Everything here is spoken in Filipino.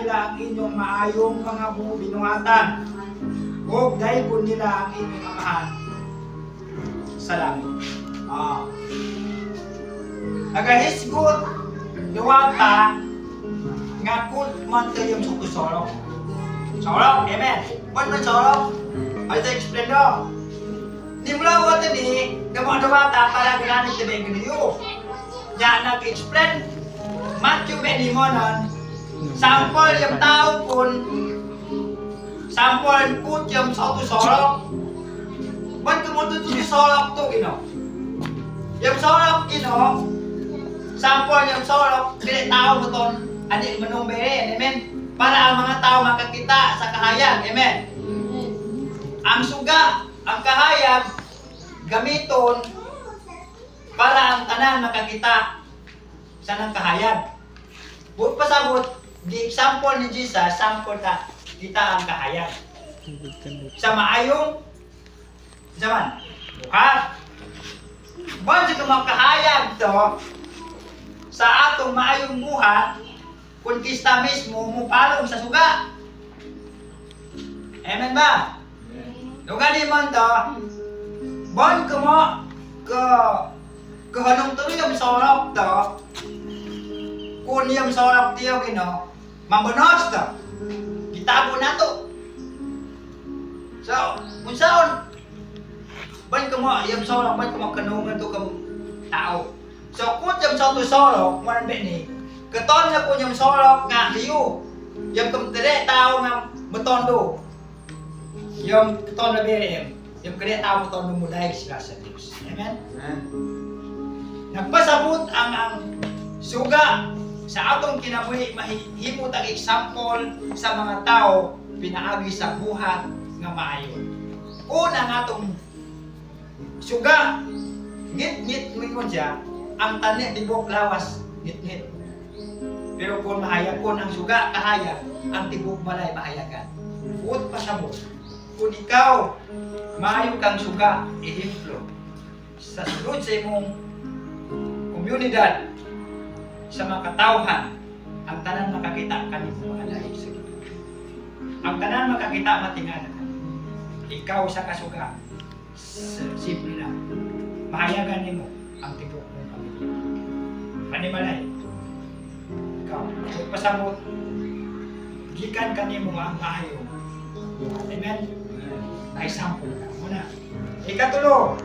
nila ang inyong maayong mga binuhatan. Ug daygon nila ang inyong amahan sa langit. Nagahisgot duwata nga kung man kayong sukusorok. Sorok, amen. Kung man sorok, ay ito explain do. Di mo lang wata ni, gamang duwata para ginanit na may gano'n. Yan nag-explain, Matthew Benimonon, sample yung tao kun, sample kun yung sa sorok. Ba't kumutot yung sorok to, gino? Yung sorok, gino, sample yung sorok, pilit tao mo ton, adik manong bere, amen? Para ang mga tao makakita sa kahayag, amen? Ang suga, ang kahayag, gamiton, para ang tanan makakita sa nang kahayag. Buot pasabot, di example ni Jesus, sample ka, kita ang kahayag. Sa maayong, zaman, buhat. Ba't sa kumakahayag to, sa atong maayong buhat, kung kista mismo, mupalong sa suga. Amen ba? Nung man to, bon ko mo, kahanong tuloy yung sorok to, kung yung sorok tiyo, gino, mabunos to, kitabo na to. So, kung saan, bon ko mo, yung sorok, bon ko mo kanungan to ka tao. So, kung yung sa to sorok, maran ni, katon na kung yung sorok nga hiyo, yung kumtire tao nga matondo, yung katon na bere, yung kaya tao matondo mo dahil sila sa Diyos. Amen? Nagpasabot ang suga sa atong kinabuhi, mahimot ang example sa mga tao pinaagi sa buhat nga maayo. Una nga atong suga, ngit-ngit mo siya, ang tani tibok lawas, ngit-ngit. Pero kung mahayag kon ang suga, kahayag, ang tibok balay mahayagan. Buot pasabot. Kung ikaw, maayo kang suga, ehemplo, sa sulod sa imong komunidad, sa mga katawhan, ang tanan makakita kanimo mga lahi sa Ginoo. Ang tanan makakita matinganan. Ikaw sa kasuga, simple lang. Mahayagan nimo ang tibok mong pamilya. Panimalay, ikaw, pasabot, gikan kanimo ang maayo. Amen? Ay sample na. Muna. Ikatulo,